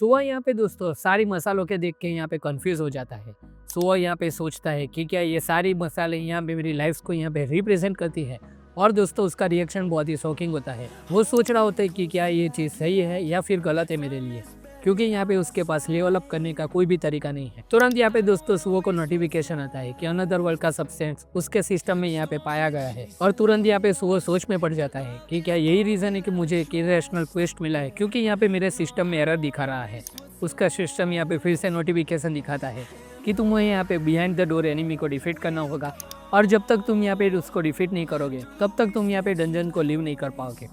सुबह यहाँ पे दोस्तों सारी मसालों के देख के यहाँ पे कंफ्यूज हो जाता है। सुबह यहाँ पे सोचता है कि क्या ये सारी मसाले यहाँ पे मेरी लाइफ को यहाँ पे रिप्रेजेंट करती है। और दोस्तों उसका रिएक्शन बहुत ही शॉकिंग होता है। वो सोच रहा होता है कि क्या ये चीज़ सही है या फिर गलत है मेरे लिए, क्योंकि यहाँ पे उसके पास लेवल अप करने का कोई भी तरीका नहीं है। तुरंत यहाँ पे दोस्तों सुबह को नोटिफिकेशन आता है कि अनदर वर्ल्ड का सब्सटेंस उसके सिस्टम में यहाँ पे पाया गया है। और तुरंत यहाँ पे सुबह सोच में पड़ जाता है कि क्या यही रीज़न है कि मुझे एक इरेशनल क्वेस्ट मिला है, क्योंकि यहाँ पे मेरे सिस्टम में एरर दिखा रहा है। उसका सिस्टम यहाँ पे फिर से नोटिफिकेशन दिखाता है कि तुम्हें यहाँ पे बिहाइंड द डोर एनिमी को डिफीट करना होगा, और जब तक तुम यहाँ पे उसको डिफीट नहीं करोगे तब तक तुम यहाँ पे डंजन को लीव नहीं कर पाओगे।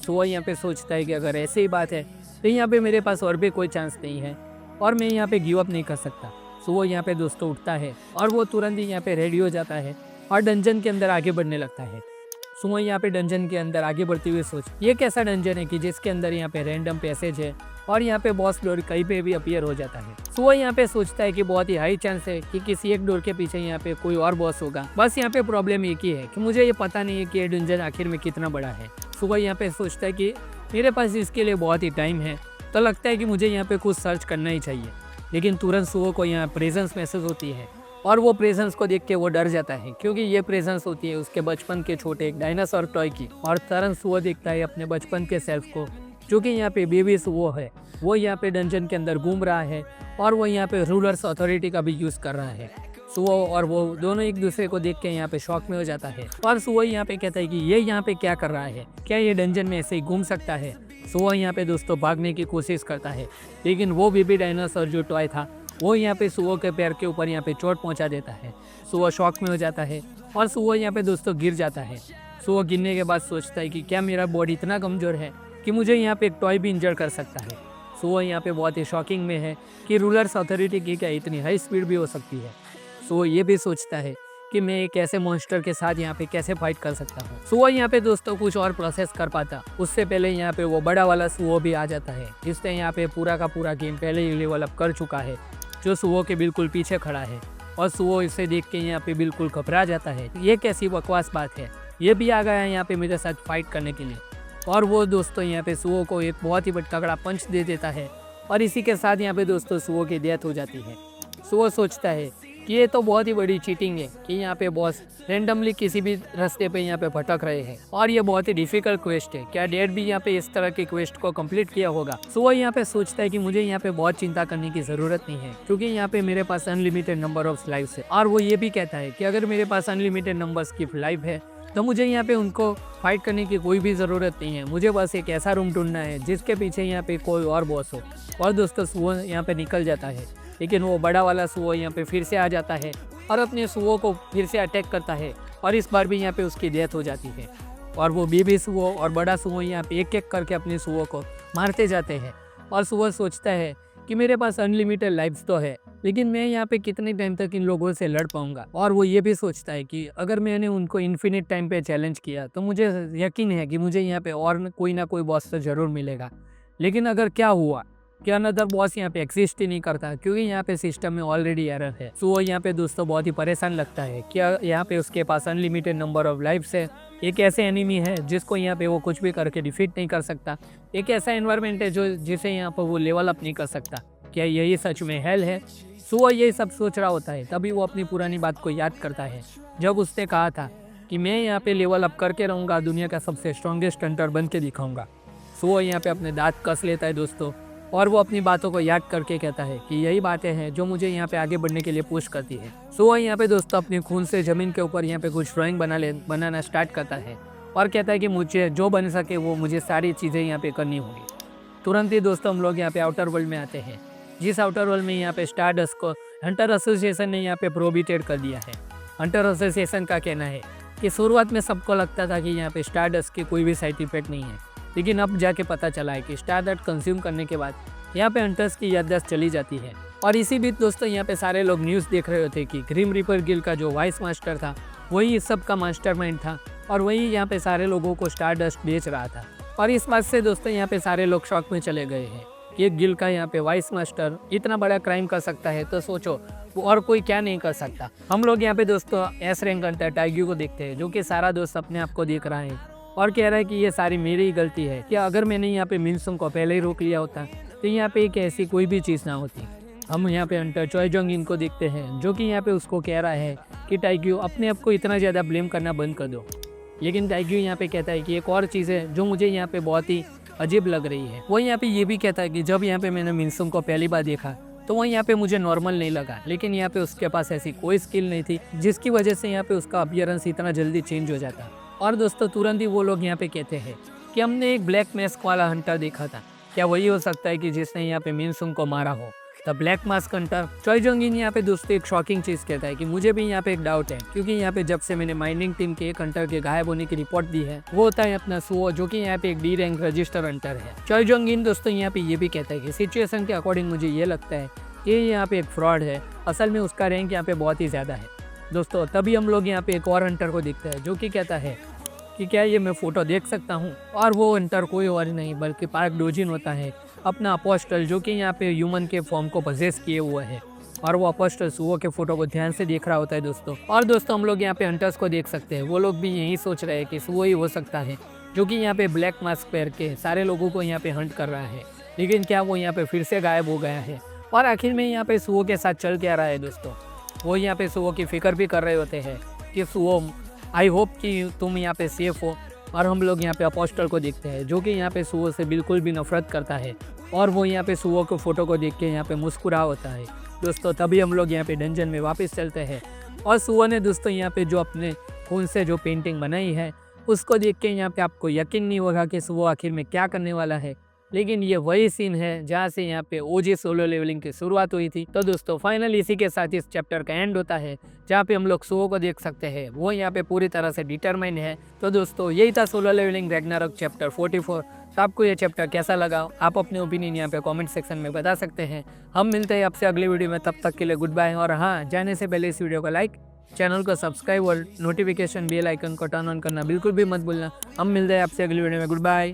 सो वो यहाँ पे सोचता है कि अगर ऐसे ही बात है तो यहाँ पे मेरे पास और भी कोई चांस नहीं है और मैं यहाँ पे गिव अप नहीं कर सकता। सो वो यहाँ पे दोस्तों उठता है और वो तुरंत ही यहाँ पे रेडी हो जाता है और डंजन के अंदर आगे बढ़ने लगता है। सो वो यहाँ पे डंजन के अंदर आगे बढ़ते हुए सोच, ये कैसा डंजन है कि जिसके अंदर यहाँ पे रैंडम पैसेज है और यहाँ पे बॉस डोर कहीं पे भी अपीयर हो जाता है। सो वो यहाँ पे सोचता है कि बहुत ही हाई चांस है कि किसी एक डोर के पीछे यहाँ पे कोई और बॉस होगा। बस यहाँ पे प्रॉब्लम एक ही है कि मुझे ये पता नहीं है कि ये डंजन आखिर में कितना बड़ा है। सो वो यहाँ पे सोचता है कि मेरे पास इसके लिए बहुत ही टाइम है, तो लगता है कि मुझे यहाँ पे कुछ सर्च करना ही चाहिए। लेकिन तुरंत सुबह को यहाँ प्रेजेंस मैसेज होती है और वो प्रेजेंस को देख के वो डर जाता है, क्योंकि ये प्रेजेंस होती है उसके बचपन के छोटे एक डायनासोर टॉय की। और तुरंत सुबह देखता है अपने बचपन के सेल्फ को, जो कि यहाँ पे बेबी सुबह है। वो यहाँ पे डंजन के अंदर घूम रहा है और वो यहाँ पे रूलर्स अथॉरिटी का भी यूज़ कर रहा है। सुबह और वो दोनों एक दूसरे को देख के यहाँ पे शॉक में हो जाता है और सुबह यहाँ पे कहता है कि ये यहाँ पे क्या कर रहा है, क्या ये डंजन में ऐसे ही घूम सकता है। सुबह यहाँ पे दोस्तों भागने की कोशिश करता है, लेकिन वो बेबी डायनासोर जो टॉय था वो यहाँ पे सुबह के पैर के ऊपर यहाँ पे चोट पहुँचा देता है। सुबह शॉक में हो जाता है और सुबह यहाँ पे दोस्तों गिर जाता है। सुबह गिरने के बाद सोचता है कि क्या मेरा बॉडी इतना कमज़ोर है कि मुझे यहाँ पे एक टॉय भी इंजर कर सकता है। सुबह यहाँ पे बहुत ही शॉकिंग में है कि रूलर्स अथॉरिटी की क्या इतनी हाई स्पीड भी हो सकती है। सो ये भी सोचता है कि मैं एक ऐसे मॉन्स्टर के साथ यहाँ पे कैसे फाइट कर सकता हूँ। सुबह यहाँ पे दोस्तों कुछ और प्रोसेस कर पाता उससे पहले यहाँ पे वो बड़ा वाला सुबह भी आ जाता है, जिसने यहाँ पे पूरा का पूरा गेम पहले ही लेवल अप कर चुका है, जो सुबह के बिल्कुल पीछे खड़ा है। और सुबह इसे देख के यहाँ पे बिल्कुल घबरा जाता है, ये कैसी बकवास बात है, ये भी आ गया है यहाँ पे मेरे साथ फाइट करने के लिए। और वो दोस्तों यहाँ पे सुबह को एक बहुत ही तगड़ा पंच दे देता है और इसी के साथ यहाँ पे दोस्तों सुबह की डेथ हो जाती है। सुबह सोचता है कि ये तो बहुत ही बड़ी चीटिंग है कि यहाँ पे बॉस रेंडमली किसी भी रास्ते पे यहाँ पे भटक रहे हैं और ये बहुत ही डिफिकल्ट क्वेस्ट है। क्या डेड भी यहाँ पे इस तरह के क्वेस्ट को कंप्लीट किया होगा। सो वो यहाँ पे सोचता है कि मुझे यहाँ पे बहुत चिंता करने की जरूरत नहीं है, क्योंकि यहाँ पे मेरे पास अनलिमिटेड नंबर ऑफ लाइफ है। और वो ये भी कहता है कि अगर मेरे पास अनलिमिटेड नंबर्स की लाइफ है तो मुझे यहाँ पे उनको फाइट करने की कोई भी ज़रूरत नहीं है। मुझे बस एक ऐसा रूम ढूंढना है जिसके पीछे यहाँ पे कोई और बॉस हो। और दोस्तों सुबह यहाँ पे निकल जाता है, लेकिन वो बड़ा वाला सुबह यहाँ पे फिर से आ जाता है और अपने सुबह को फिर से अटैक करता है और इस बार भी यहाँ पे उसकी डेथ हो जाती है। और वो बेबी सुबह और बड़ा सुबह यहाँ पे एक एक करके अपने सुबह को मारते जाते हैं। और सुबह सोचता है कि मेरे पास अनलिमिटेड लाइफ्स तो है, लेकिन मैं यहाँ पे कितने टाइम तक इन लोगों से लड़ पाऊंगा। और वो ये भी सोचता है कि अगर मैंने उनको इन्फिनिट टाइम पे चैलेंज किया तो मुझे यकीन है कि मुझे यहाँ पे और कोई ना कोई बॉस तो ज़रूर मिलेगा। लेकिन अगर क्या हुआ कि अनदर बॉस यहाँ पे एग्जिस्ट ही नहीं करता, क्योंकि यहाँ पे सिस्टम में ऑलरेडी एरर है। सो वो यहाँ पे दोस्तों बहुत ही परेशान लगता है कि यहाँ पे उसके पास अनलिमिटेड नंबर ऑफ लाइफ्स है, एक ऐसे एनिमी है जिसको यहाँ पे वो कुछ भी करके डिफीट नहीं कर सकता, एक ऐसा एनवायरनमेंट है जो जिसे यहाँ पर वो लेवल अप नहीं कर सकता। क्या यही सच में हेल है? सो वो ये सब सोच रहा होता है, तभी वो अपनी पुरानी बात को याद करता है जब उसने कहा था कि मैं यहाँ पे लेवल अप करके रहूँगा, दुनिया का सबसे स्ट्रॉन्गेस्ट हंटर बन के दिखाऊँगा। सो वो यहाँ पे अपने दांत कस लेता है दोस्तों, और वो अपनी बातों को याद करके कहता है कि यही बातें हैं जो मुझे यहाँ पे आगे बढ़ने के लिए पुश करती है। सो वो यहाँ पे दोस्तों अपने खून से ज़मीन के ऊपर यहाँ पे कुछ ड्राइंग बनाना स्टार्ट करता है और कहता है कि मुझे जो बन सके वो मुझे सारी चीज़ें यहाँ पे करनी होगी। तुरंत ही दोस्तों हम लोग यहाँ पे आउटर वर्ल्ड में आते हैं, जिस आउटर वर्ल्ड में यहाँ पे स्टारडस्ट को हंटर एसोसिएशन ने यहाँ पे प्रोहिबिटेड कर दिया है। हंटर एसोसिएशन का कहना है कि शुरुआत में सबको लगता था कि यहाँ पे स्टारडस्ट की कोई भी साइड इफेक्ट नहीं है, लेकिन अब जाके पता चला है कि स्टारडस्ट कंज्यूम करने के बाद यहाँ पे हंटर्स की याददाश्त चली जाती है। और इसी बीच दोस्तों यहाँ पे सारे लोग न्यूज़ देख रहे होते कि ग्रिम रीपर गिल्ड का जो वाइस मास्टर था वही इस सब का मास्टरमाइंड था और वही यहाँ पे सारे लोगों को स्टारडस्ट बेच रहा था। और इस बात से दोस्तों यहाँ पे सारे लोग शॉक में चले गए हैं कि एक गिल्ड का यहाँ पे वाइस मास्टर इतना बड़ा क्राइम कर सकता है, तो सोचो और कोई क्या नहीं कर सकता। हम लोग यहाँ पे दोस्तों एस रैंक हंटर टाइग्यू को देखते हैं, जो कि सारा दोस्त अपने आप को देख रहा है और कह रहा है कि ये सारी मेरी ही गलती है। क्या अगर मैंने यहाँ पे मिनसुंग को पहले ही रोक लिया होता तो यहाँ पे एक ऐसी कोई भी चीज़ ना होती। हम यहाँ पे हंटर चॉय जोंग इन को देखते हैं, जो कि यहाँ पे उसको कह रहा है कि टाइग्यू अपने आप को इतना ज़्यादा ब्लेम करना बंद कर दो। लेकिन टाइग्यू यहाँ पे कहता है कि एक और चीज़ है जो मुझे यहाँ पे बहुत ही अजीब लग रही है। वो यहाँ पे ये भी कहता है कि जब यहाँ पे मैंने मिनसुंग को पहली बार देखा तो वो यहाँ पे मुझे नॉर्मल नहीं लगा, लेकिन यहाँ पे उसके पास ऐसी कोई स्किल नहीं थी जिसकी वजह से यहाँ पे उसका अपीयरेंस इतना जल्दी चेंज हो जाता। और दोस्तों तुरंत ही वो लोग यहाँ पे कहते हैं कि हमने एक ब्लैक मास्क वाला हंटर देखा था, क्या वही हो सकता है कि जिसने यहाँ पे मिनसुंग को मारा हो, the black mask hunter. Choi Jong In यहाँ पे दोस्तों एक शॉकिंग चीज़ कहता है कि मुझे भी यहाँ पे एक डाउट है, क्योंकि यहाँ पे जब से मैंने माइनिंग टीम के एक हंटर के गायब होने की रिपोर्ट दी है वो होता है अपना सुओ, जो कि यहाँ पे एक डी रैंक रजिस्टर हंटर है। चॉय जोंग इन दोस्तों यहाँ पे ये भी कहता है कि सिचुएशन के अकॉर्डिंग मुझे ये लगता है कि यहाँ पे एक फ्रॉड है, असल में उसका रैंक यहाँ पे बहुत ही ज़्यादा है। दोस्तों तभी हम लोग यहाँ पे एक और हंटर को देखते हैं, जो कि कहता है कि क्या ये मैं फ़ोटो देख सकता हूँ। और वो हंटर कोई और नहीं बल्कि पार्क डोजिन होता है, अपना अपोस्टल, जो कि यहाँ पे ह्यूमन के फॉर्म को पजेस किए हुआ है। और वो अपोस्टल सुओ के फोटो को ध्यान से देख रहा होता है दोस्तों। और दोस्तों हम लोग यहाँ पे हंटर्स को देख सकते हैं, वो लोग भी यही सोच रहे हैं कि सुओ ही हो सकता है, जो कि यहाँ पे ब्लैक मास्क पहन के सारे लोगों को यहाँ पे हंट कर रहा है। लेकिन क्या वो यहाँ पे फिर से गायब हो गया है? और आखिर में यहाँ पे सुओ के साथ चल क्या रहा है दोस्तों? वो यहाँ पे सुओ की फिक्र भी कर रहे होते हैं कि सुओ आई होप कि तुम यहाँ पे सेफ हो। और हम लोग यहाँ पे अपोस्टल को देखते हैं, जो कि यहाँ पे सुओ से बिल्कुल भी नफरत करता है, और वो यहाँ पे सुओ के फोटो को देख के यहाँ पे मुस्कुरा होता है। दोस्तों तभी हम लोग यहाँ पे डंजन में वापस चलते हैं, और सुओ ने दोस्तों यहाँ पे जो अपने खून से जो पेंटिंग बनाई है उसको देख के यहाँ पे आपको यकीन नहीं होगा कि सुओ आखिर में क्या करने वाला है। लेकिन ये वही सीन है जहाँ से यहाँ पे ओजी सोलो लेवलिंग की शुरुआत हुई थी। तो दोस्तों फाइनल इसी के साथ इस चैप्टर का एंड होता है, जहाँ पे हम लोग सुओ को देख सकते हैं वो यहाँ पे पूरी तरह से डिटरमाइन है। तो दोस्तों यही था सोलो लेवलिंग रैग्नारॉक चैप्टर 44। तो आपको ये चैप्टर कैसा लगा, आप अपने ओपिनियन यहाँ पे कमेंट सेक्शन में बता सकते हैं। हम मिलते हैं आपसे अगली वीडियो में, तब तक के लिए गुड बाय। और हाँ, जाने से पहले इस वीडियो को लाइक, चैनल को सब्सक्राइब और नोटिफिकेशन बेल आइकन को टर्न ऑन करना बिल्कुल भी मत भूलना। हम मिलते हैं आपसे अगली वीडियो में, गुड बाय।